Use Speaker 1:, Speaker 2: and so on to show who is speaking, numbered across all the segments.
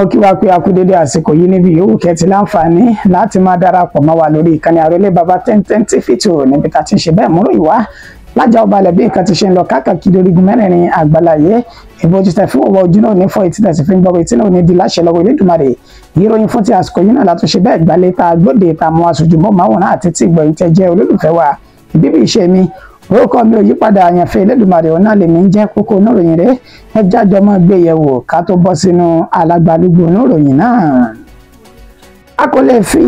Speaker 1: mo kí wa pé a kú dédé àsìkò yìí níbi yòówù kẹ́tì láǹfààní láti máa darapọ̀ mọ́ wa lórí ìkànnì Àrólé Baba 1010 TV níbi tá a ti ń ṣe bẹ́ẹ̀ múrò ìwá lájà ọba alẹ̀ bí nǹkan ti ṣe ń lọ káàkiri orígun mẹ́rẹ̀ẹ̀rin àgbáláyé ìbòjútẹ̀ fún ọwọ́ ojú náà ní fọ́ etí tẹ̀sí fi ń gbọ́ etí náà ní di láṣẹ lọ́wọ́ Elédùmarè ìròyìn fún ti àsìkò yìí náà látúnṣe bẹ́ẹ̀ gbálẹ̀ ta gbòde ta mọ́ aṣojú mọ́ máwòrán àti tí ìgbọ̀yìn tẹ jẹ́ olólùfẹ́ wa ìbíbí iṣẹ́ mi orúkọ mi ò yípadà àyànfẹ́ Elédùmarè ọ̀nà lèmi ń jẹ́ kókó oníròyìn rẹ̀ ẹ jájọ mọ́ gbé yẹ̀wò ká tó bọ́ sínú alágbálúgbò oníròyìn náà. A kò lè fi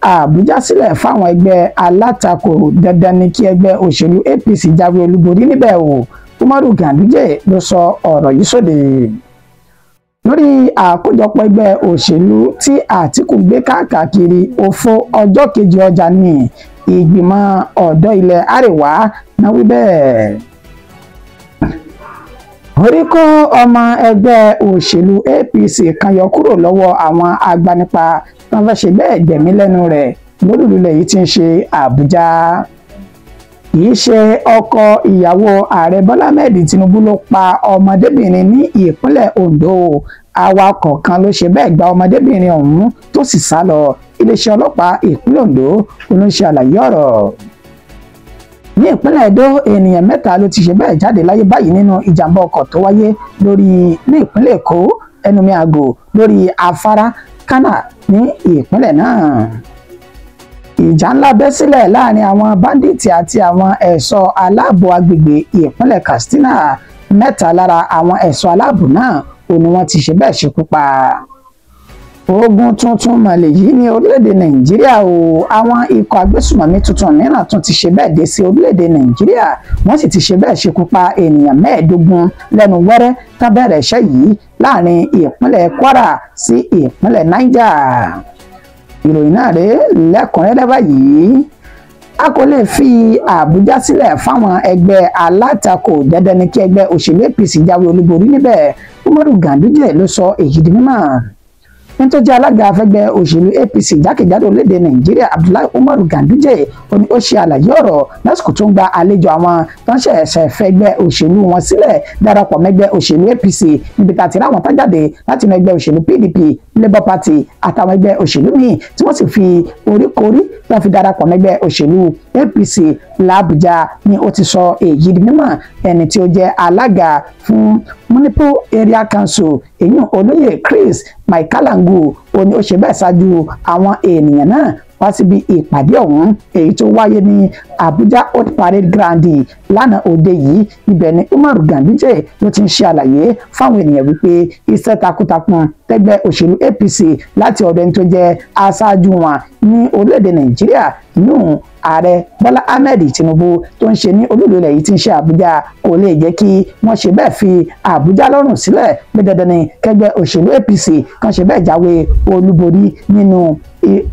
Speaker 1: Àbújá sílẹ̀ fáwọn ẹgbẹ́ alátakò, dandan ni kí ẹgbẹ́ òṣèlú APC jáwé olúborí níbẹ̀ o. Umaru Ganduje ló sọ ọ̀rọ̀ yìí sóde lórí àkójọpọ̀ ẹgbẹ́ òṣèlú tí Àtíkù gbé káàkiri òfo ọjọ́ kejì ọjà ní ìgbìmọ̀ ọ̀dọ́ ilẹ̀ Àríwá náà wí bẹ́ẹ̀. Orí kó ọmọ ẹgbẹ́ òṣèlú APC kan yọ kúrò lọ́wọ́ àwọn agbanipa tó ń fẹ́ ṣe bẹ́ẹ̀ gbẹ̀mí lẹ́nu rẹ̀ lólùlẹ̀ yìí ti ń ṣe Àbújá. Kìí ṣe ọkọ ìyàwó ààrẹ Bọ́lá Ahmed Tinubu ló pa ọmọdébìnrin ní ìpínlẹ̀ Ondo. Awakọ̀ kan ló ṣe bẹ́ẹ̀ gba ọmọdébìnrin ọ̀hún tó sì sá lọ. Iléeṣẹ́ ọlọ́pàá ìpínlẹ̀ Ondo ló ń ṣe àlàyé ọ̀rọ̀. Ní ìpínlẹ̀ Edo ènìyàn mẹ́ta ló ti ṣe bẹ́ẹ̀ jáde láyé báyìí nínú ìjàmbá ọkọ̀ tó wáyé ní ìpínlẹ̀ Èkó ẹnumí àgò lórí afárá Kánà ní ìpínlẹ̀ náà. Ìjà ńlá bẹ́ sílẹ̀ láàrin àwọn báńdíìtì àti àwọn ẹ̀ṣọ́ aláàbò agbègbè ìpínlẹ̀ Katsina. Mẹ́ta lára àwọn ẹ̀ṣọ́ aláàbò náà ni wọ́n ti ṣe bẹ́ẹ̀ ṣekú pa. Ogun tuntun mọ̀lẹ̀ yìí ní orílẹ̀-èdè Nàìjíríà o. Àwọn ikọ̀ agbésùmọ̀mí tuntun mìíràn tún ti ṣe bẹ́ẹ̀ dé sí orílẹ̀-èdè Nàìjíríà. Wọ́n sì ti ṣe bẹ́ẹ̀ ṣekú pa ènìyàn 15 lẹ́nu wẹ́rẹ́ tá bẹ̀rẹ̀ iṣẹ́ yìí láàrin ìpínlẹ̀ Kwara sí ìpínlẹ̀ Niger. Ìròyìn náà rèé lẹ́kùnrẹ́rẹ́ báyìí. A kò lè fi Àbújá sílẹ̀ fáwọn ẹgbẹ́ alátakò, dandan ni kí ẹgbẹ́ òṣèlú APC jáwé olúborí níbẹ̀. Umaru Ganduje ló sọ èyí di mímọ̀. Ẹni tó jẹ́ alága afẹ́gbẹ́ òṣèlú APC jákèjádò orílẹ̀-èdè Nàìjíríà Abdullahi Umaru Ganduje ó ṣe àlàyé ọ̀rọ̀ lásìkò tó ń gba àlejò àwọn tó ń ṣẹ̀ṣẹ̀ fẹ́gbẹ́ òṣèlú wọn sílẹ̀ darapọ̀ mẹ́gbẹ́ òṣèlú APC níbi tá a ti ráwọn tó jáde láti inú ẹgbẹ́ òṣèlú PDP, Labour Party àtàwọn ẹgbẹ́ òṣèlú míì tí wọ́n sì fi oríkorí wọ́n fi darapọ̀ mẹ́gbẹ́ òṣèlú APC l'Àbújá ni ó ti sọ èyí di mímọ̀. Ẹni tí ó jẹ́ alága fún Municipal Area Council èyí olóyè Chris Maikalangu ó ní ó ṣe bẹ́ẹ̀ ṣáájú àwọn ènìyàn náà wá síbi ìpàdé ọ̀hún èyí tó wáyé ní Abuja Old Parade Ground lánàá òde yìí. Ibẹ̀ ni Umaru Ganduje ló ti ń ṣe àlàyé fáwọn ènìyàn wípé iṣẹ́ takuntakun tẹ́gbẹ́ òṣèlú APC láti ọ̀dọ̀ ẹni tó jẹ́ aṣáájú wọn ní orílẹ̀-èdè Nàìjíríà yún ààrẹ Bọ́lá Ahmed Tinubu tó ń ṣe ní olú ilẹ̀ yìí ti ń ṣe Àbújá kò lè jẹ́ kí wọ́n ṣe bẹ́ẹ̀ fi Àbújá lọ́rùn sílẹ̀ pé dandan ni kẹgbẹ́ òṣèlú APC kan ṣe bẹ́ẹ̀ jáwé olúborí nínú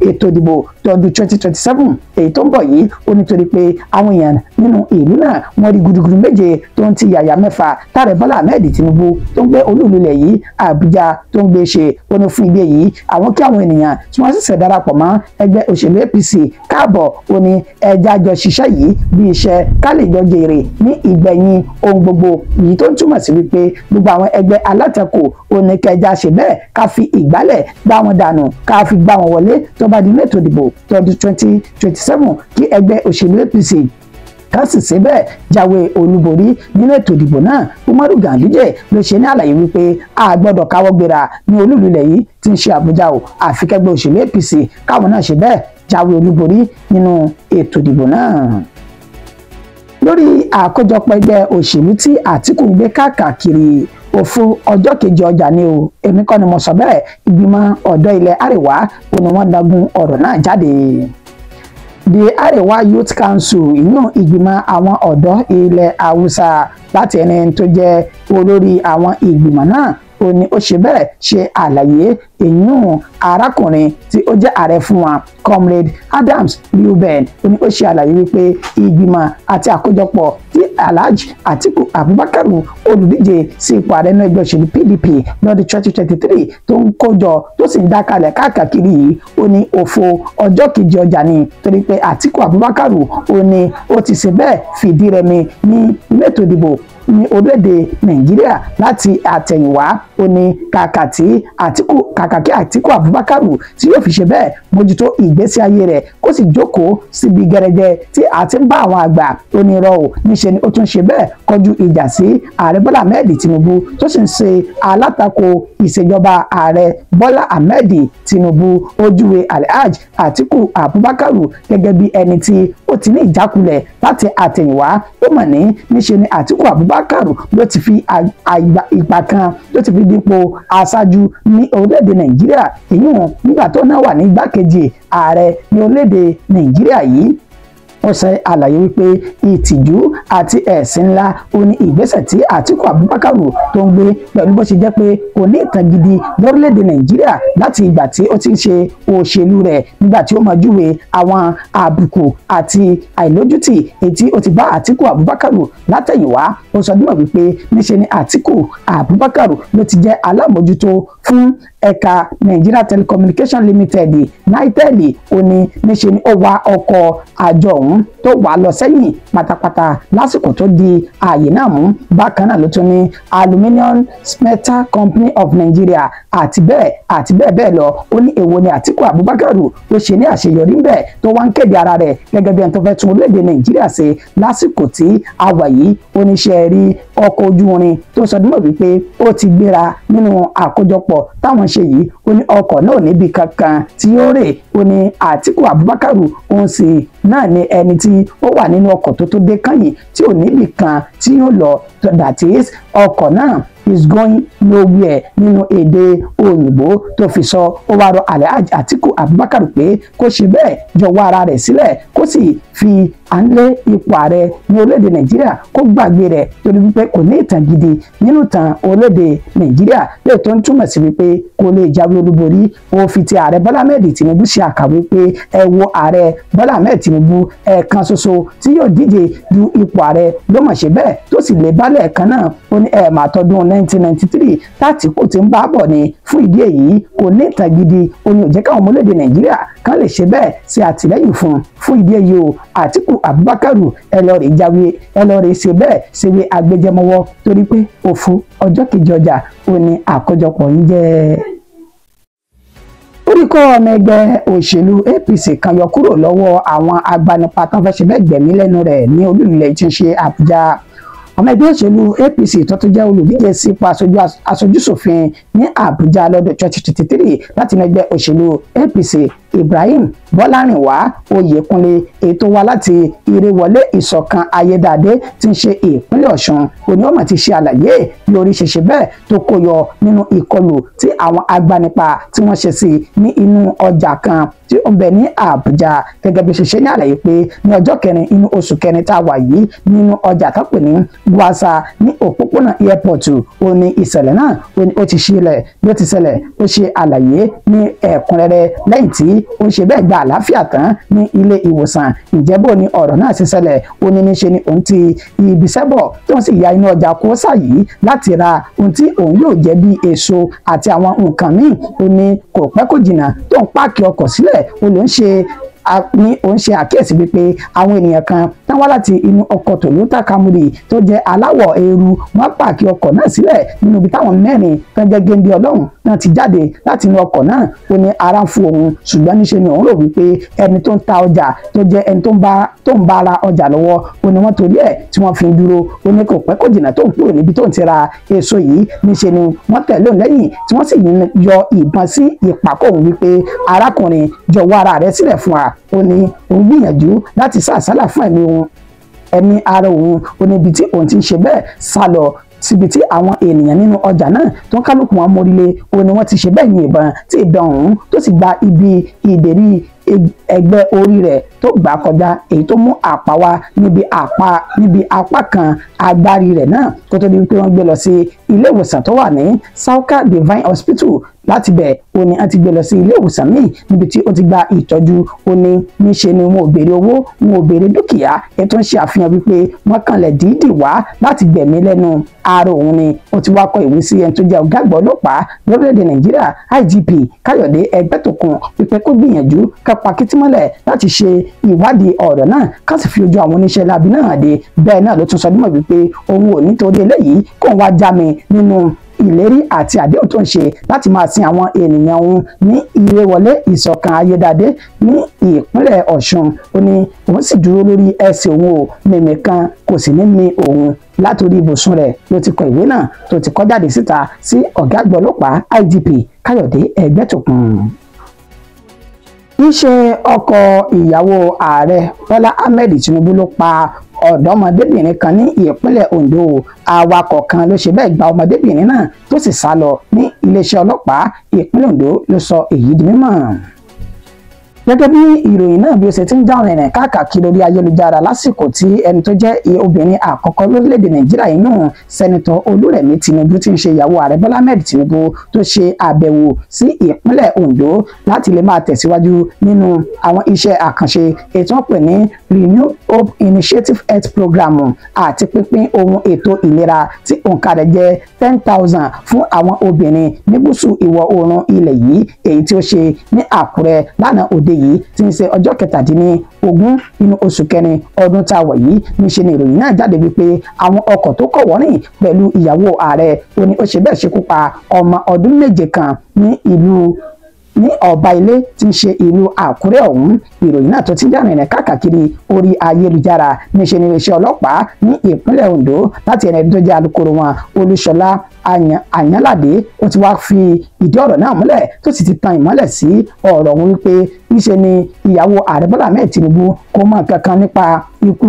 Speaker 1: ètò ìdìbò tọdún 2027 èyí tó ń bọ̀ yìí ó nítorí pé àwọn èèyàn nínú ìlú náà wọ́n rí gudugudu méje tó ń ti yàyà mẹ́fà tààrẹ Bọ́lá Ahmed Tinubu tó ń gbé olú ilẹ̀ yìí Àbújá tó ń gbé ṣe ó ní fún ìdí èyí àwọn kí àwọn ènìyàn tí wọ́n ṣẹ̀ṣẹ̀ darapọ̀ mọ́ ẹgbẹ́ òṣèlú APC káàbọ̀ ó ní ẹja jọ ṣiṣẹ́ yìí bí iṣẹ́ ká lè jọ jèrè ní ìgbẹ̀yìn ohun gbogbo yìí tó ń túmọ̀ sí wípé gbogbo àwọn ẹgbẹ́ alátakò ó ní kẹjá ṣe bẹ́ẹ̀ ká fi ìgbálẹ̀ gbá wọn dànù ká fi gbá wọn wọlé tó bá di ètò ìdìbò tọdún 2027 kí ẹgbẹ́ òṣèlú APC ká sì ṣe bẹ́ẹ̀ jáwé olúborí nínú ètò ìdìbò náà. Umaru Ganduje ló ṣe ní àlàyé wípé a gbọ́dọ̀ káwọ́ gbéra ní olú ilẹ̀ yìí tí ń ṣe Àbújá o àfi kẹgbẹ́ òṣèlú APC káwọn náà ṣe bẹ́ẹ̀ jáwé olúborí nínú ètò ìdìbò náà. Lórí àkójọpọ̀ ẹgbẹ́ òṣèlú tí Àtíkù gbé káàkiri òfo ọjọ́ kejì ọjà ni o èmi kọ́ ni mo sọ bẹ́ẹ̀ ìgbìmọ̀ ọ̀dọ́ ilẹ̀ Àríwá ni wọ́n dagun ọ̀rọ̀ náà jáde. The Àríwá Youth Council ìyún ìgbìmọ̀ àwọn ọ̀dọ́ ilẹ̀ Haúsá láti ẹni tó jẹ́ olórí àwọn ìgbìmọ̀ náà ó ní ó ṣe bẹ́ẹ̀ ṣe àlàyé ìyún arákùnrin tí ó jẹ́ ààrẹ fún wa Comrade Adams Reuben ó ní ó ṣe àlàyé wípé ìgbìmọ̀ àti àkójọpọ̀ tí Alhaji Atiku Abubakar olùdíje sí ipò ààrẹ náà ẹgbẹ́ òṣèlú PDP lọ́dún 2023 tó ń kójọ tó sì ń dákalẹ̀ káàkiri yìí ó ní òfo ọjọ́ kejì ọjà ni torí pé Atiku Abubakar ó ní ó ti ṣe bẹ́ẹ̀ fìdí rẹmi ní ilé ètò ìdìbò ní orílẹ̀-èdè Nàìjíríà láti àtẹ̀yìnwá ó ní kàkà kí Atiku Abubakar tí yóò fi ṣe bẹ́ẹ̀ mójútó ìgbésí ayé rẹ̀ kó sì jókòó síbi gẹrẹjẹ tí a ti ń bá àwọn àgbà onírọ̀ ò níṣe ni ó tún ṣe bẹ́ẹ̀ kọjú ìjà sí ààrẹ Bọ́lá Ahmed Tinubu tó sì ń ṣe alátakò ìṣèjọba ààrẹ Bọ́lá Ahmed Tinubu ojúwe Alhaji Atiku Abubakar gẹ́gẹ́ bí ẹni tí ó ti ní ìjákulẹ̀ láti àtẹ̀yìnwá ó mọ̀ ní níṣe ni Atiku Abubakar ló ti fi ìgbà kan ló ti fi dípò aṣáájú ní orílẹ̀-èdè Nàìjíríà èyí wọn nígbà tó náà wà ní igbákejì ààrẹ ní orílẹ̀-èdè Nàìjíríà yìí ó ṣe àlàyé wípé ìtìjú àti ẹ̀sìn ńlá ó ní ìgbésẹ̀ tí Atiku Abubakar tó ń gbé pẹ̀lú bó ṣe jẹ́ pé kò ní ìtàn gidi lórílẹ̀‐èdè Nàìjíríà láti ìgbà tí ó ti ń ṣe òṣèlú rẹ̀ nígbà tí ó máa júwe àwọn àbùkù àti àìlójútì èyí ó ti bá Atiku Abubakar látẹ̀yìnwá ó sọ dímọ̀ wípé níṣe ni Atiku Abubakar ló ti jẹ́ alámòjútó fún ẹ̀ka Nigeria Telecommunication Limited NITEL ó ní níṣe ni ó wa ọkọ̀ àjọ ọ̀hún tó wà lọ sẹ́yìn pátápátá lásìkò tó di ààyè náà mú bákan náà ló tún ní Aluminium Smelter Company of Nigeria àti bẹ́ẹ̀ bẹ́ẹ̀ lọ ó ní èwo ni Atiku Abubakar ló ṣe ní àṣeyọrí ńbẹ tó wá ń kéde ara rẹ̀ gẹ́gẹ́ bí ẹni tó fẹ́ tún orílẹ̀-èdè Nàìjíríà ṣe lásìkò tí a wà yìí oníṣẹ́ rí ọkọ̀ ojú irin tó sọ dímọ̀ wípé ó ti gbéra nínú àkójọpọ̀ táwọn ṣe yìí ó ní ọkọ̀ náà níbi kankan tí ó rè ó ní Atiku Abubakar òun sì náà ni ẹni tí ó wà nínú ọkọ̀ tó dé kányìn tí ò níbì kan tí yóò lọ that is ọkọ̀ náà is going nowhere nínú èdè òyìnbó tó fi sọ ó wá rọ Alhaji Atiku Abubakar pé kó ṣe bẹ́ẹ̀ jọ̀wọ́ ara rẹ̀ sílẹ̀ kó sì fi à ń lé ipò ààrẹ ní orílẹ̀-èdè Nàìjíríà kó gbàgbé rẹ̀ torí wípé kò ní ìtàn gidi nínú ìtàn orílẹ̀-èdè Nàìjíríà lè tó ń túmọ̀ sí wípé kò lè jáwé olúborí ó fi ti ààrẹ Bọ́lá Ahmed Tinubu ṣe àkàwé pé ẹ wo ààrẹ Bọ́lá Ahmed Tinubu ẹ̀ẹ̀kan ṣoṣo tí yóò díje du ipò ààrẹ ló mọ̀ ṣe bẹ́ẹ̀ tó sì lè bá lẹ́ẹ̀kan náà ó ní ẹ̀ẹ̀màtọ́dún 1993 tÁtìkù ti ń bá bọ̀ ni fún ìdí èyí kò ní ìtàn gidi ó ní ó jẹ́ káwọn ọmọ orílẹ̀-èdè Nàìjíríà kan lè ṣe bẹ́ẹ̀ ṣe àtìlẹ́yìn fún ìdí èyí o Atiku Abubakar ẹ lọ rè jáwé ẹ lọ rè ṣe bẹ́ẹ̀ ṣèwé agbẹjẹmọwọ́ torí pé òfu ọjọ́ kejì ọjà ó ní àkójọpọ̀ yìí jẹ́. Orúkọ ọmọ ẹgbẹ́ òṣèlú APC kan yọ kúrò lọ́wọ́ àwọn agbanipa tán fẹ́ ṣe bẹ́ẹ̀ gbẹ̀mí lẹ́nu rẹ̀ ní olú ilẹ̀ tí ń ṣe Àbújá ọmọ ẹgbẹ́ òṣèlú APC tó tún jẹ́ olùdíje sípò aṣojúṣòfin ní Àbújá lọ́dún 2023 láti inú ẹgbẹ́ òṣèlú APC Ibrahim Bọ́lárìnwá Oyèkúnlé ètò wa láti Ìrèwọlé Ìṣọ̀kan Ayédáadé tí ń ṣe ìpínlẹ̀ Ọ̀ṣun oníwọ̀n ti ṣe àlàyé bí orí ṣe ṣe bẹ́ẹ̀ tó kó yọ nínú ìkọlù tí àwọn agbanipa tí wọ́n ṣe sí ní inú ọjà kan tí ó ń bẹ ní Àbújá gẹ́gẹ́ bí ṣe ṣe ní àlàyé pé ní ọjọ́ kẹrin inú oṣù kẹrin tá a wà yìí nínú ọjà tó pè ní Gwasa ní òpópónà airport ó ní ìṣẹ̀lẹ̀ náà ó ti ṣẹlẹ̀ bí ó ti ṣẹlẹ̀ ó ṣe àlàyé ní ẹ̀kúnrẹ́rẹ́ lẹ́yìn tí ó ń ṣe bẹ́ẹ̀ gba àlàáfíà tán ní ilé ìwòsàn ìjẹ́bọ̀ ni ọ̀rọ̀ náà ti ṣẹlẹ̀ ó ní níṣe ni òun ti ibiṣẹ́ bọ̀ tó ń sì ya inú ọjà Kósà yìí láti ra ohun tí òun yóò jẹ́ bí èso àti àwọn nǹkan míì ó ní kò pẹ́ kò jìnnà tó ń páàkì ọkọ̀ sílẹ̀ ó ló ń ṣe òun ṣe àkíyèsí wípé àwọn ènìyàn kan tán wá láti inú ọkọ̀ Toyota Camry tó jẹ́ aláwọ̀ eérú wọ́n pààkì ọkọ̀ náà sílẹ̀ nínú ibi táwọn mẹ́rin tán jẹ́ géńdé Ọlọ́run náà ti jáde láti inú ọkọ̀ náà ó ní ara ń fún òun ṣùgbọ́n níṣe ni òun rò wípé ẹni tó ń ta ọjà tó jẹ́ ẹni tó ń bá ra ọjà lọ́wọ́ ó ní wọ́n torí ẹ̀ tí wọ́n fi ń dúró ó ní kò pẹ́ kò jìnnà tó ń kúrò níbi tó ń ti ra èso yìí níṣe ni wọ́n tẹ̀lé òun lẹ́yìn tí wọ́n sì yọ ìbọn sí ìpàkọ́ òun wípé arákùnrin jọ̀wọ́ ara rẹ̀ sílẹ̀ fún wa ó ní òun gbìyànjú láti sá àsálà fún ẹ̀mí ara òun ó ní ibi tí òun ti ń ṣe bẹ́ẹ̀ sá lọ síbi tí àwọn ènìyàn nínú ọjà náà tó ń kálukú wọn mórílé ó ní wọ́n ti ṣe bẹ́ẹ̀ ní ìbọn tí ìbọn ọ̀hún tó sì gba ibi ìdérí ẹgbẹ́ orí rẹ̀ tó gbà kọjá èyí tó mú àpá wá níbi apá kan agbárí rẹ̀ náà kó tó di pé wọ́n gbé lọ sí ilé ìwòsàn tó wà ní Sauka Divine Hospital láti bẹ̀ ó ní a ti gbé lọ sí ilé ìwòsàn míì níbi tí ó ti gba ìtọ́jú. Ó ní níṣe ni wọn ò béèrè owó, wọn ò béèrè dúkìá, ètò ń ṣe àfihàn wípé wọ́n kànlẹ̀ dídì wá láti gbẹ̀mí lẹ́nu ara òun ni. Ó ti wá kọ ìwé sí ẹni tó jẹ́ ọ̀gá àgbà ọlọ́pàá lórílẹ̀‐èdè Nàìjíríà IGP Káyọ̀dé Ẹgbẹ́tókun wípé kó gbìyànjú ká pa kìtìmọ́lẹ̀ láti ṣe ìwádìí ọ̀rọ̀ náà ká sì fi ojú àwọn oníṣẹ́ láabi náà dé. Bẹ́ẹ̀ náà ló tún sọ dímọ̀ wípé òun ò nítorí eléyìí kóun wá já mi nínú ìlérí àti àdéhùn tó ń ṣe láti máa sin àwọn ènìyàn òun ní ìrèwọlé ìṣọ̀kan ayédáadé ní ìpínlẹ̀ Ọ̀ṣun. Ó ní òun sì dúró lórí ẹsẹ̀ òun ò mímì kan kò sì ní mi òun. Látòrí ibùsùn rẹ̀ ló ti kọ ìwé náà tó ti kọ jáde síta sí ọ̀gá àgbà ọlọ́pàá IGP Káyọ̀dé Ẹgbẹ́tókun. Iṣẹ́ ọkọ ìyàwó ààrẹ Bọ́lá Ahmed Tinubu ló pa ọ̀dọ́mọdébìnrin kan ní ìpínlẹ̀ Ondo. Awakọ̀ kan ló ṣe bẹ́ẹ̀ gba ọmọdébìnrin náà tó sì sá lọ ní iléeṣẹ́ ọlọ́pàá ìpínlẹ̀ Ondo ló sọ èyí di mímọ̀. Gẹ́gẹ́ bí ìròyìn náà bí ó ṣe ti ń dáhùn rìnrìn káàkiri lórí ayélujára lásìkò tí ẹni tó jẹ́ obìnrin àkọ́kọ́ lórílẹ̀‐èdè Nàìjíríà inú sẹ́nitọ̀ Olúrẹ̀mí Tinubu tí ń ṣe ìyàwó ààrẹ Bọ́lá Ahmed Tinubu tó ṣe àbẹ̀wò sí ìpínlẹ̀ Ondo láti lè máa tẹ̀síwájú nínú àwọn iṣẹ́ àkànṣe ètò ọ̀pẹ̀ ní Renew Hope Initiative Health Program àti pínpín ohun ètò ìlera tí òǹkà rẹ̀ jẹ́ 10,000 fún àwọn obìnrin ní gúúsù ìwọ̀ oòrùn ilẹ̀ yìí, èyí tí ó ṣe ní Àkúrẹ́ lánàá òde yìí tí ń ṣe ọjọ́ 17 nínú oṣù kẹrin ọdún tá a wà yìí. Níṣe ni ìròyìn náà jáde wípé àwọn ọkọ̀ tó kọ̀ wọ́rìn pẹ̀lú ìyàwó ààrẹ ó ní ó ṣe bẹ́ẹ̀ ṣekú pa ọmọ ọdún 7 kan ní ọba ilé tí ń ṣe ìlú Àkúrẹ́ ọ̀hún. Ìròyìn náà tó ti dáná rẹ̀ káàkiri orí ayélujára. Níṣe ni iléeṣẹ́ ọlọ́pàá ní ìpínlẹ̀ Ondo láti ẹni tó jẹ́ alukoro wọn Olúṣọlá Àyànládé ó ti wá fi ìdí ọ̀rọ̀ náà múlẹ̀ tó sì ti tan ìmọ́lẹ̀ sí ọ̀rọ̀ ọ̀hún wípé níṣe ni ìyàwó ààrẹ Bọ́lá Ahmed Tinubu kò mọ̀ kankan nípa ikú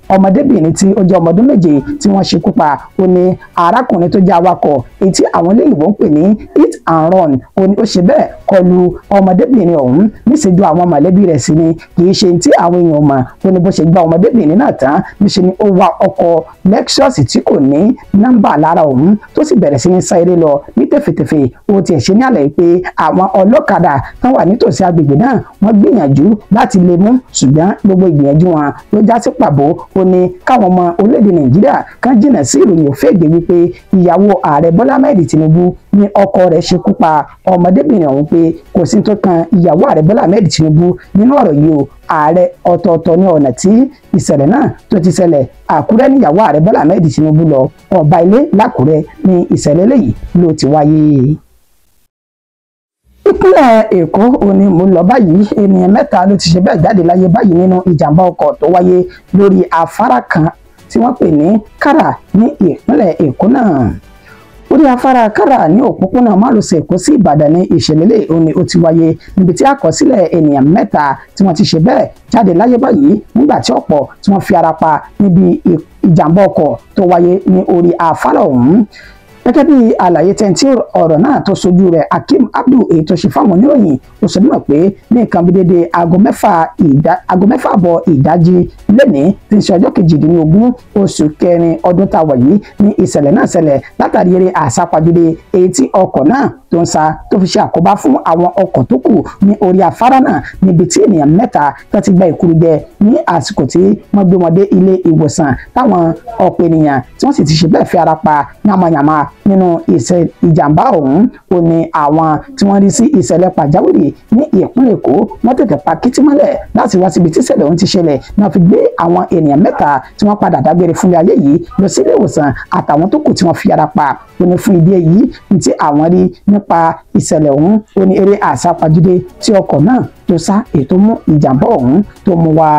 Speaker 1: ọmọdébìnrin tí ó jẹ́ ọmọ ọdún 7 tí wọ́n ṣekú pa. Ó ní arákùnrin tó jẹ́ awakọ̀ èyí tí àwọn olóyìnbó ń pè ní hit and run ó ní ó ṣe bẹ́ẹ̀ kọlu ọmọdébìnrin ọ̀hún níṣẹ́jú àwọn mọ̀lẹ́bí rẹ̀ sí ni kì í ṣe tí àwọn èèyàn mọ̀. Ó ní bó ṣe gba ọmọdébìnrin náà tán níṣe ni ó wa ọkọ̀ Lexus tí kò ní nọ́mbà lára òun tó sì bẹ̀rẹ̀ sí ní sá eré lọ ní tẹ̀fẹ̀tẹ̀fẹ̀. Ó tiẹ̀ ṣe ní àlàyé pé àwọn ọlọ́kadà tán wà nítòsí agbègbè náà wọ́n gbìyànjú láti lè mú ṣùgbọ́n gbogbo ìgbìyànjú wọn ló já sí pàbó. Ó ní káwọn ọmọ orílẹ̀-èdè Nàìjíríà kan jìnnà sí ìròyìn òféègbè wípé ìyàwó ààrẹ Bọ́lá Ahmed Tinubu ní ọkọ rẹ̀ ṣekú pa ọmọdébìnrin ọ̀hún pé kò sí tó kan ìyàwó ààrẹ Bọ́lá Ahmed Tinubu nínú ọ̀rọ̀ yìí o. Ààrẹ ọ̀tọ̀ọ̀tọ̀ ní ọ̀nà tí ìṣẹ̀lẹ̀ náà tó ti ṣẹlẹ̀. Àkúrẹ́ níyàwó ààrẹ Bọ́lá Ahmed Tinubu lọ, ọba ilé l'Àkúrẹ́ ní ìṣẹ̀lẹ̀ eléyìí ló ti wáyé. Ìpínlẹ̀ Èkó òní mo lọ báyìí, ènìyàn 3 ló ti ṣe bẹ́ẹ̀ jáde láyé báyìí nínú ìjàmbá ọkọ̀ tó wáyé lórí afárá kan tí wọ́n pè ní Kára ní ìpínlẹ̀ Èkó náà. Orí afárá Kára ní òpópónà márosẹ̀ Èkó sí Ìbàdàn ní ìṣẹ̀lẹ̀ òní ó ti wáyé níbi tí àkọsílẹ̀ ènìyàn 3 tí wọ́n ti ṣe bẹ́ẹ̀ jáde láyé báyìí nígbà tí ọ̀pọ̀ tí wọ́n fi ara pa níbi ìjàmbá ọkọ̀ tó wáyé ní orí afárá ọ̀hún. Gẹ́gẹ́ bí àlàyé tẹ́ntì ọ̀rọ̀ náà tó sojú rẹ̀ Hakeem Abdul èyí tó ṣe fáwọn oníròyìn ó sọ nímọ̀ pé ní nǹkan bí dédé aago 6 àbọ̀ ìdájí lẹ́nìí tí ń ṣe ọjọ́ 18 oṣù kẹrin ọdún tá a wà yìí ní ìṣẹ̀lẹ̀ náà ṣẹlẹ̀ látàrí eré àsápajúdé èyí tí ọkọ̀ náà tó ń sa tó fi ṣe àkóbá fún àwọn ọkọ̀ tó kù ní orí afárá náà níbi tí ènìyàn 3 tó ti gba ìkúrújẹ ní àsìkò tí wọ́n gbé wọn dé ilé ìwòsàn táwọn ọ̀pọ̀ ènìyàn tí wọ́n sì ti ṣe bẹ́ẹ̀ fi ara pa yàmàyàmà nínú ìjàmbá ọ̀hún. Ó ní àwọn tí wọ́n rí sí ìṣẹ̀lẹ̀ pàjáwìrì ní ìpínlẹ̀ Èkó wọ́n tètè pa kìtìmọ́lẹ̀ láti wá síbi tí ìṣẹ̀lẹ̀ ọ̀hún ti ṣẹlẹ̀ náà fi gbé àwọn ènìyàn 3 tí wọ́n padà dágbére fúnlé ayé yìí lọ sí ilé ìwòsàn àtàwọn tó kù tí wọ́n fi ara pa. Ó ní fún ìdí èyí tí àwọn rí nípa ìṣẹ̀lẹ̀ ọ̀hún ó ní eré àsápajúdé tí ọkọ̀ náà tó sá ètò mú ìjàmbá ọ̀hún tó mú wá.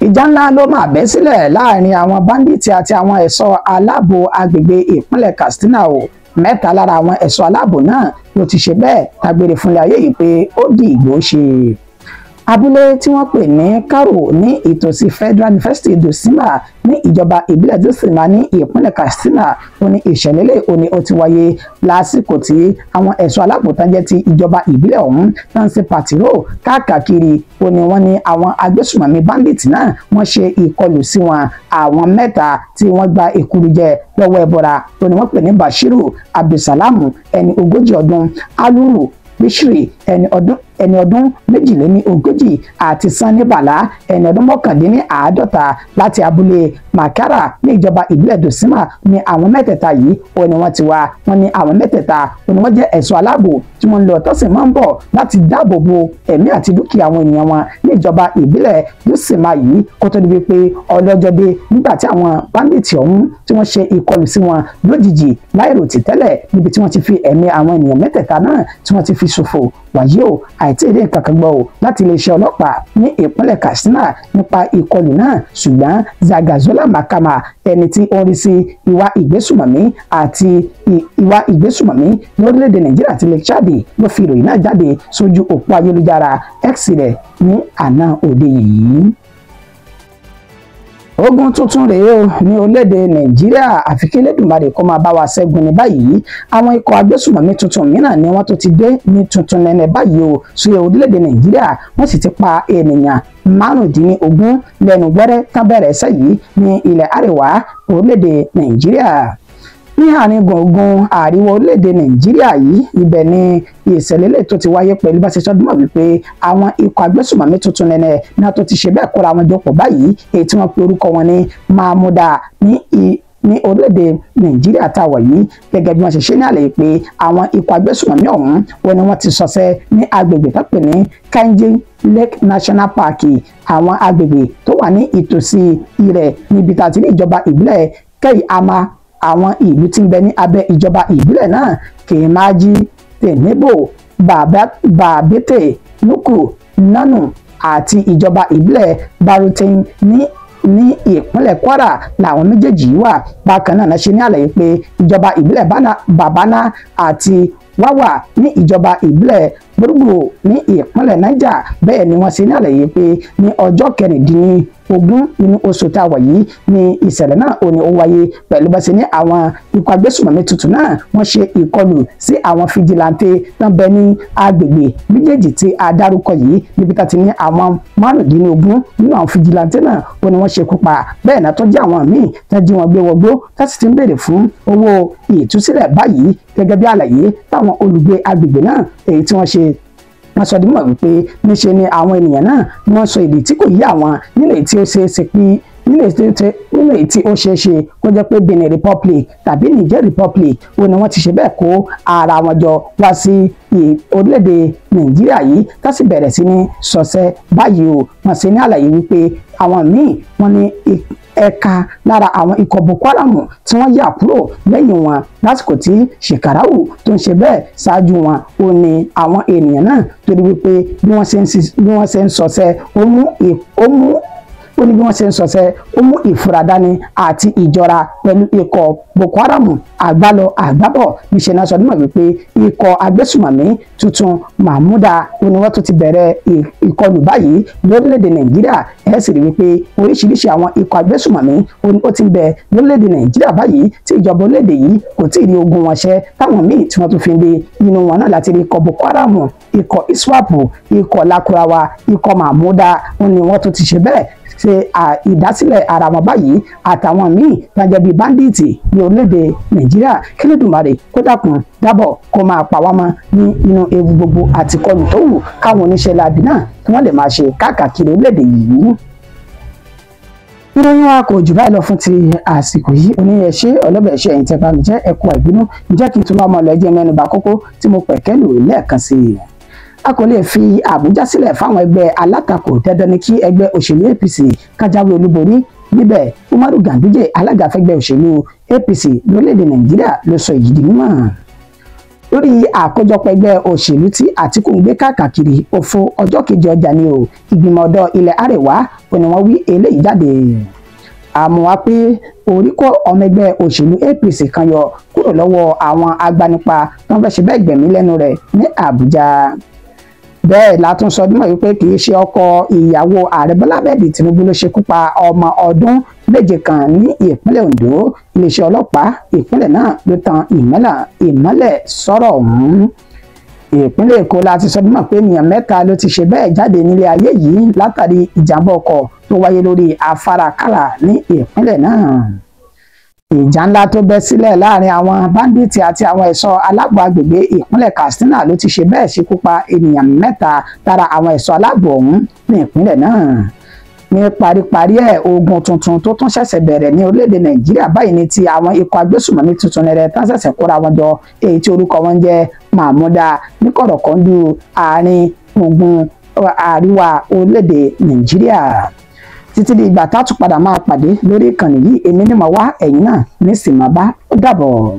Speaker 1: ìjà ńlá ló máa bẹ́ sílẹ̀ láàrin àwọn báńdíìtì àti àwọn ẹ̀ṣọ́ aláàbò agbègbè ìpínlẹ̀ Katsina o. Mẹ́ta lára àwọn ẹ̀ṣọ́ aláàbò náà ló ti ṣe bẹ́ẹ̀ dágbére fúnlẹ̀ ayé yìí pé ó di ìgbó ṣe. Abúlé tí wọ́n pè ní Karo ní ìtòsí Federal University Dosima ní ìjọba ìbílẹ̀ Dosima ní ìpínlẹ̀ Katsina ó ní ìṣẹ̀lẹ̀ lè ó ní ó ti wáyé lásìkò tí àwọn ẹ̀ṣọ́ aláàbò tán jẹ́ ti ìjọba ìbílẹ̀ ọ̀hún náà ń ṣe pàtírò káàkiri ó ní wọ́n ní àwọn agbésùmọ̀mí bandit náà wọ́n ṣe ìkọlù sí wọn. Àwọn mẹ́ta tí wọ́n gba èkúrújẹ lọ́wọ́ ẹbọra ó ní wọ́n pè ní Bashiru Abdulsalamu ẹni 40 ọdún, Aluru Bishiri ẹni ọdún 42 àti Sani Bala ẹni ọdún 49 láti abúlé Makara ní ìjọba ìbílẹ̀ Dosima ní àwọn mẹ́tẹ̀ẹ̀ta yìí ó ní wọ́n ti wá. Wọ́n ní àwọn mẹ́tẹ̀ẹ̀ta ó ní wọ́n jẹ́ ẹ̀ṣọ́ aláàbò tí wọ́n ń lọ tọ́sí máa ń bọ̀ láti dáàbò bo ẹ̀mí àti dúkìá àwọn ènìyàn wọn ní ìjọba ìbílẹ̀ Dosima yìí kó tó di wípé ọlọ́jọ́ dé nígbà tí àwọn báńdíìtì ọ̀hún tí wọ́n ṣe ìkọlù sí wọn lójijì láìròtì tẹ́lẹ̀ níbi tí wọ́n ti fi ẹ̀mí àwọn ènìyàn mẹ́tẹ̀ẹ̀ta náà tí wọ́n ti fi ṣòfò. Wàyí o àìtí èdè kankan gbọ́ o láti iléeṣẹ́ ọlọ́pàá ní ìpínlẹ̀ Katsina nípa ìkọlù náà, ṣùgbọ́n Zagazola Makama ẹni tí ó ń rí sí ìwà ìgbésùmọ̀mí àti ìwà ìgbésùmọ̀mí lórílẹ̀‐èdè Nàìjíríà àti ilẹ̀ Chad ló fi ìròyìn náà jáde sójú òpó ayélujára X rẹ̀ ní àná òde yìí. Ogun tuntun rèé o ní orílẹ̀-èdè Nàìjíríà àfi kí Elédùmarè kó máa bá wa ṣẹ́gun ní báyìí. Àwọn ikọ̀ agbésùmọ̀mí tuntun mìíràn ni wọ́n tó ti dé ní tuntun nẹ́nẹ́ báyìí o sí orílẹ̀-èdè Nàìjíríà. Wọ́n sì ti pa ènìyàn 15 lẹ́nu gbẹ́rẹ́ tán bẹ̀rẹ̀ ẹsẹ̀ yìí ní ilẹ̀ àríwá orílẹ̀-èdè Nàìjíríà. Ní àárín gbùngbùn àríwá orílẹ̀-èdè Nàìjíríà yìí ibẹ̀ ni ìṣẹ̀lẹ̀ lè tó ti wáyé pẹ̀lú bá ṣe sọ́dún mọ̀ wípé àwọn ikọ̀ agbésùmọ̀mí tuntun nẹ́nẹ́ náà tó ti ṣe bẹ́ẹ̀ kóra wọn jọpọ̀ báyìí èyí tí wọ́n pe orúkọ wọn ní Mahmuda ní orílẹ̀-èdè Nàìjíríà táwa yìí gẹ́gẹ́ bí wọ́n ṣe ṣe ní àlàyé pé àwọn ikọ̀ agbésùmọ̀mí ọ̀hún wọn ni wọ́n ti ṣọṣẹ́ ní agbègbè tó pè ní Kainji Lake National Park, àwọn agbègbè tó wà ní ìtòsí rẹ̀ níbi tá a ti ní ìjọba ìbílẹ̀ Kei-Ama. Àwọn ìlú tí ń bẹ ní abẹ́ ìjọba ìbílẹ̀ náà Kemaji, Tenebo, Babete, Nuku, Nanu àti ìjọba ìbílẹ̀ Barutin ní ìpínlẹ̀ Kwara làwọn méjèèjì wà. Bákan náà ṣe ní àlàyé pé ìjọba ìbílẹ̀ Babana àti Wawa ní ìjọba ìbílẹ̀ Gbogbo ní ìpínlẹ̀ Niger. Bẹ́ẹ̀ ni wọ́n ṣe ní àlàyé pé ní ọjọ́ 19 nínú oṣù tá a wà yìí ní ìṣẹ̀lẹ̀ náà ó ní ó wáyé pẹ̀lú bá ṣe ní àwọn ikọ̀ agbésùmọ̀mí tuntun náà wọ́n ṣe ìkọlù sí àwọn fìjìláńtẹ́ náà bẹ ní agbègbè méjèèjì tí a dárúkọ yìí níbi tá ti ní àwọn 15 nínú àwọn fìjìláńtẹ́ náà ó ní wọ́n ṣekú pa. Bẹ́ẹ̀ náà tó jẹ́ àwọn míì tá jí wọn gbé wọgbó tá sì ti ń béèrè fún owó ìtúsílẹ̀ báyìí gẹ́gẹ́ bí àlàyé táwọn olùgbé agbègbè náà èyí tí wọ́n ṣe. Wọ́n sọ dímọ̀ wípé níṣe ni àwọn ènìyàn náà wọ́n sọ èdè tí kò yé àwọn nílẹ̀ tí ó ṣe é ṣe pé nílẹ̀ tí ó ṣe é ṣe kó jẹ́ pé Benin Republic tàbí Niger Republic ó ní wọ́n ti ṣe bẹ́ẹ̀ kó ara wọn jọ wá sí orílẹ̀-èdè Nàìjíríà yìí tá sì bẹ̀rẹ̀ sí ní ṣọṣẹ́ báyìí o. Wọ́n ṣe ní àlàyé wípé àwọn míì wọ́n ní ẹ̀ka lára àwọn ikọ̀ Boko Haram tí wọ́n yà kúrò lẹ́yìn wọn lásìkò tí Shekarau tó ń ṣe bẹ́ẹ̀ ṣáájú wọn ó ní àwọn ènìyàn náà torí wípé bí wọ́n ṣe ń ṣọṣẹ́ ó ní bí wọ́n ṣe ń ṣọṣẹ́ ó mú ìfura dání àti ìjọra pẹ̀lú ikọ̀ Boko Haram àgbálọ àgbábọ̀ níṣẹ́ náà sọdún mọ̀ wípé ikọ̀ agbésùmọ̀mí tuntun Mahmuda ó ní wọ́n tó ti bẹ̀rẹ̀ ìkọlù báyìí lórílẹ̀‐èdè Nàìjíríà. Ẹ sì rí wípé oríṣiríṣi àwọn ikọ̀ agbésùmọ̀mí ó ti bẹ̀ lórílẹ̀‐èdè Nàìjíríà báyìí tí ìjọba orílẹ̀‐èdè yìí kò tí ì rí ogun wọn ṣẹ́ táwọn míì tí wọ́n tún fi ń de inú wọn náà láti rí ikọ̀ Boko Haram, ikọ̀ ISWAP, ikọ̀ Lakurawa, ikọ̀ Mahmuda ó ní wọ́n tó ti ṣe bẹ́ẹ̀ ṣe ìdásílẹ̀ ara wọn báyìí àtàwọn míì gbàjẹ́ bíi báńdíìtì ní orílẹ̀-èdè Nàìjíríà. kí Elédùmarè kó dákun dábọ̀ kó máa pa wá mọ́ ní inú ewu gbogbo àti kọlù tó wù káwọn oníṣẹ́ láabi náà kí wọ́n lè máa ṣe káàkiri orílẹ̀-èdè yìí. Ìròyìn wa kò jù báyìí lọ fún ti àsìkò yìí. Oníyẹ̀ṣẹ́ ọlọ́bẹ̀ẹ́ṣẹ́ ẹ̀yìn tẹ́pá mi jẹ́ ẹ̀kú àìbínú ǹjẹ́ kí n tún lọ́ ọmọ ọlọ́jẹ́ mẹ́nuba kókó tí mo pẹ̀kẹ́ lò lẹ́ẹ̀kan sí i. A kò lè fi Àbújá sílẹ̀ fáwọn ẹgbẹ́ alátakò. Dandan ni kí ẹgbẹ́ òṣèlú APC kájáwé olúborí níbẹ̀. Umaru Ganduje alága fẹ́gbẹ́ òṣèlú APC lórílẹ̀‐èdè Nàìjíríà ló sọ èyí di mímọ̀. lórí àkójọpọ̀ ẹgbẹ́ òṣèlú tí Àtíkù ń gbé káàkiri òfo ọjọ́ kejì ọjà ni o ìgbìmọ̀ ọ̀dọ́ ilẹ̀ Àríwá ni wọ́n wí eléyìí jáde. Àmọ́ wá pé orí kó ọmọ ẹgbẹ́ òṣèlú APC kan yọ kúrò lọ́wọ́ àwọn agbanipa tó ń fẹ́ ṣe bẹ́ẹ̀ gbẹ̀mí lẹ́nu rẹ̀ ní Àbújá. Bẹ́ẹ̀ la tún sọ dímọ̀ wípé kì í ṣe ọkọ ìyàwó ààrẹ Bọ́lá Ahmed Tinubu ló ṣekú pa ọmọ ọdún 7 kan ní ìpínlẹ̀ Ondo. Iléeṣẹ́ ọlọ́pàá ìpínlẹ̀ náà ló tan ìmọ́lẹ̀ sọ̀rọ̀ ọ̀hún. Ìpínlẹ̀ Èkó la ti sọ dímọ̀ pé ènìyàn 3 ló ti ṣe bẹ́ẹ̀ jáde nílé ayé yìí látàrí ìjàmbá ọkọ̀ tó wáyé lórí afárá Kálà ní ìpínlẹ̀ náà. Ìjà ńlá tó bẹ́ sílẹ̀ láàrin àwọn báńdíìtì àti àwọn ẹ̀ṣọ́ aláàbò agbègbè ìpínlẹ̀ Katsina ló ti ṣe bẹ́ẹ̀ ṣekú pa ènìyàn 3 lára àwọn ẹ̀ṣọ́ aláàbò ọ̀hún ní ìpínlẹ̀ náà. Ní paríparí ogun tuntun tó tún ṣẹ̀ṣẹ̀ bẹ̀rẹ̀ ní orílẹ̀-èdè Nàìjíríà báyìí ní ti àwọn ikọ̀ agbésùmọ̀mí tuntun rẹ̀ tán ṣẹ̀ṣẹ̀ kóra wọn jọ èyí tí orúkọ wọn jẹ́ Mahmuda ní kọ̀rọ̀kọ́ndù àárín gbùngbùn àríwá orílẹ̀-èdè Nàìjíríà. Títí di ìgbà tá a tún padà máa pàdé lórí ìkànnì yìí èmi ni mo wá ẹ̀yin náà ní sì máa bá ó dàbọ̀.